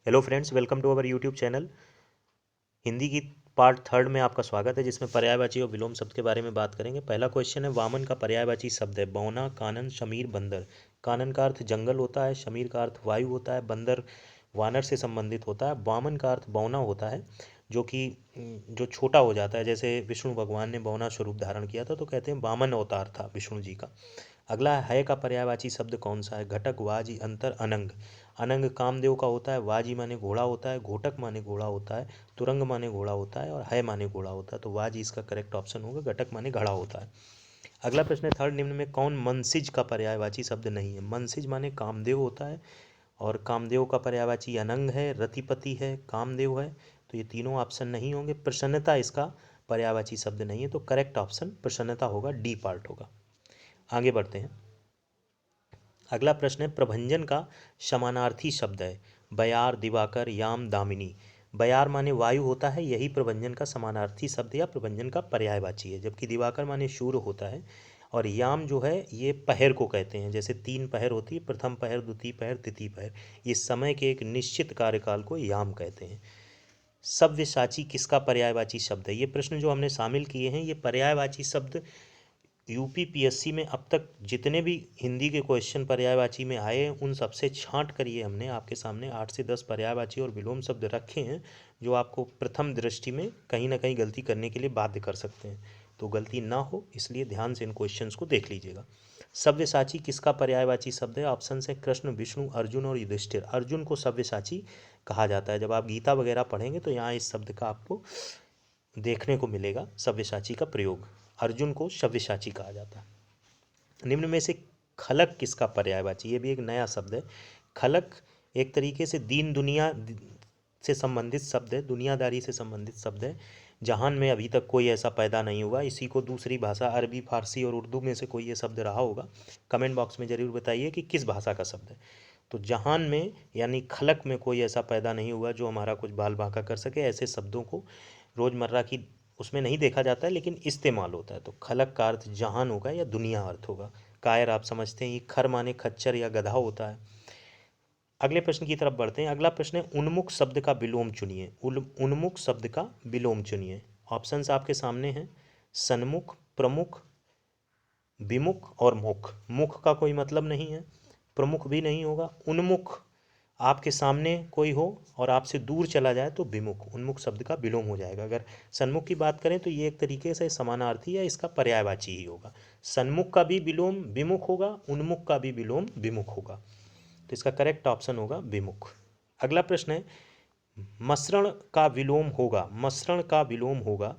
Hello friends, welcome to our YouTube channel. Hindi की part third में आपका स्वागत है, जिसमें पर्यायवाची और विलोम शब्द के बारे में बात करेंगे। पहला क्वेश्चन है, वामन का पर्यायवाची शब्द है। बौना, कानन, शमीर, बंदर। कानन का अर्थ जंगल होता है, शमीर का अर्थ वायु होता है, बंदर वानर से संबंधित होता है, वामन का अर्थ बौना होता है, जो कि जो छोटा हो जाता है। जैसे विष्णु भगवान ने बौना स्वरूप धारण किया था, तो कहते हैं वामन अवतार था विष्णु जी का। अगला है का पर्यायवाची शब्द कौन सा है। घटक, वाजी, अंतर, अनंग। अनंग कामदेव का होता है, वाजी माने घोड़ा होता है, घोटक माने घोड़ा होता है, तुरंग माने घोड़ा होता है और है माने घोड़ा होता है। तो वाजी इसका करेक्ट ऑप्शन होगा। घटक माने घड़ा होता है। अगला प्रश्न है, थर्ड निम्न में कौन मनसिज का पर्यायवाची शब्द नहीं है। मनसिज माने कामदेव होता है और कामदेव का पर्यायवाची अनंग है, रतिपति है, कामदेव है। तो ये तीनों ऑप्शन नहीं होंगे। प्रसन्नता इसका पर्यायवाची शब्द नहीं है, तो करेक्ट ऑप्शन प्रसन्नता होगा, डी पार्ट होगा। आगे बढ़ते हैं। अगला प्रश्न है, प्रभंजन का समानार्थी शब्द है। बयार, दिवाकर, याम, दामिनी। बयार माने वायु होता है, यही प्रभंजन का समानार्थी शब्द या प्रभंजन का पर्यायवाची है। जबकि दिवाकर माने सूर्य होता है और याम जो है ये पहर को कहते हैं। जैसे तीन पहर होती है, प्रथम पहर, द्वितीय पहर, तृतीय पहर। ये समय के एक निश्चित कार्यकाल को याम कहते हैं। सव्यसाची किसका पर्यायवाची शब्द है। ये प्रश्न जो हमने शामिल किए हैं, ये पर्यायवाची शब्द यूपीपीएससी में अब तक जितने भी हिंदी के क्वेश्चन पर्यायवाची में आए हैं, उन सबसे छांट कर ये हमने आपके सामने 8 से 10 पर्यायवाची और विलोम शब्द रखे हैं, जो आपको प्रथम दृष्टि में कहीं ना कहीं गलती करने के लिए बाध्य कर सकते हैं। तो गलती ना हो इसलिए ध्यान से इन क्वेश्चंस को देख लीजिएगा। सव्यसाची किसका पर्यायवाची शब्द है। ऑप्शन है कृष्ण, विष्णु, अर्जुन और युधिष्ठिर। अर्जुन को सव्यसाची कहा जाता है। जब आप गीता वगैरह पढ़ेंगे तो यहाँ इस शब्द का आपको देखने को मिलेगा, सव्यसाची का प्रयोग। अर्जुन को सव्यसाची कहा जाता है। निम्न में से खलक किसका पर्यायवाची। ये भी एक नया शब्द है। खलक एक तरीके से दीन दुनिया से संबंधित शब्द है, दुनियादारी से संबंधित शब्द है। जहान में अभी तक कोई ऐसा पैदा नहीं हुआ। इसी को दूसरी भाषा अरबी, फारसी और उर्दू में से कोई ये शब्द रहा होगा। कमेंट बॉक्स में ज़रूर बताइए कि किस भाषा का शब्द है। तो जहान में यानी खलक में कोई ऐसा पैदा नहीं हुआ जो हमारा कुछ बाल बांका कर सके। ऐसे शब्दों को रोज़मर्रा की उसमें नहीं देखा जाता है, लेकिन इस्तेमाल होता है। तो खलक का अर्थ जहान होगा या दुनिया अर्थ होगा। कायर आप समझते हैं, ये खर माने खच्चर या गधा होता है। अगले प्रश्न की तरफ बढ़ते हैं। अगला प्रश्न है, उन्मुख शब्द का विलोम चुनिए। उन्मुख शब्द का विलोम चुनिए। ऑप्शंस आपके सामने हैं, सन्मुख, प्रमुख, विमुख और मुख। मुख का कोई मतलब नहीं है, प्रमुख भी नहीं होगा। उन्मुख आपके सामने कोई हो और आपसे दूर चला जाए तो विमुख, उन्मुख शब्द का विलोम हो जाएगा। अगर सन्मुख की बात करें तो ये एक तरीके से समानार्थी या इसका पर्यायवाची ही होगा। सन्मुख का भी विलोम विमुख होगा, उन्मुख का भी विलोम विमुख होगा। तो इसका करेक्ट ऑप्शन होगा विमुख। अगला प्रश्न है, मसरण का विलोम होगा। मसरण का विलोम होगा,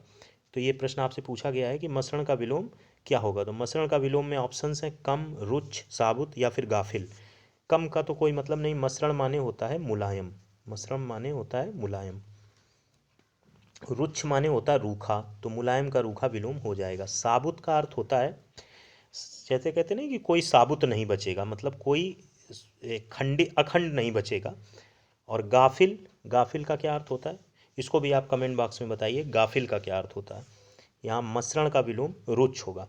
तो ये प्रश्न आपसे पूछा गया है कि मसरण का विलोम क्या होगा। तो मसरण का विलोम में ऑप्शंस हैं कम, रुच, साबुत या फिर गाफिल। कम का तो कोई मतलब नहीं, मसरण माने होता है मुलायम। मसरण माने होता है मुलायम। रुच्छ माने होता है रूखा, तो मुलायम का रूखा विलोम हो जाएगा। साबुत का अर्थ होता है, जैसे कहते नहीं कि कोई साबुत नहीं बचेगा, मतलब कोई अखंड नहीं बचेगा। और गाफिल, गाफिल का क्या अर्थ होता है, इसको भी आप कमेंट बॉक्स में बताइए, गाफिल का क्या अर्थ होता है। यहाँ मसरण का विलोम रुच्छ होगा।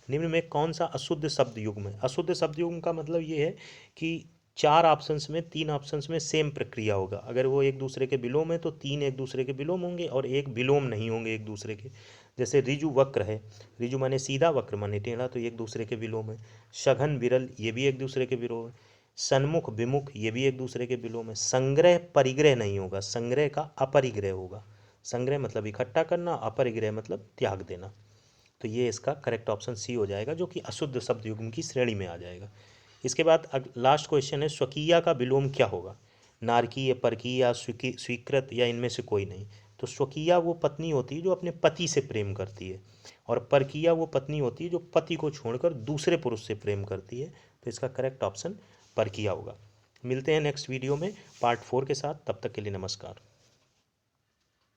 निम्न में कौन सा अशुद्ध शब्द युग्म है। अशुद्ध शब्द युग्म का मतलब ये है कि चार ऑप्शंस में, तीन ऑप्शंस में सेम प्रक्रिया होगा। अगर वो एक दूसरे के विलोम है तो तीन एक दूसरे के विलोम होंगे और एक विलोम नहीं होंगे एक दूसरे के। जैसे रिजु वक्र है, रिजु माने सीधा, वक्र माने टेढ़ा, तो एक दूसरे के विलोम है। सघन, विरल, ये भी एक दूसरे के विलोम है। सन्मुख, विमुख, ये भी एक दूसरे के विलोम है। संग्रह, परिग्रह नहीं होगा, संग्रह का अपरिग्रह होगा। संग्रह मतलब इकट्ठा करना, अपरिग्रह मतलब त्याग देना। तो ये इसका करेक्ट ऑप्शन सी हो जाएगा, जो कि अशुद्ध शब्द युग्म की श्रेणी में आ जाएगा। इसके बाद लास्ट क्वेश्चन है, स्वकीया का विलोम क्या होगा। नारकीय, परकीय, स्वीकृत या इनमें से कोई नहीं। तो स्वकीया वो पत्नी होती है जो अपने पति से प्रेम करती है, और परकीया वो पत्नी होती है जो पति को छोड़कर दूसरे पुरुष से प्रेम करती है। तो इसका करेक्ट ऑप्शन परकीया होगा। मिलते हैं नेक्स्ट वीडियो में पार्ट 4 के साथ, तब तक के लिए नमस्कार।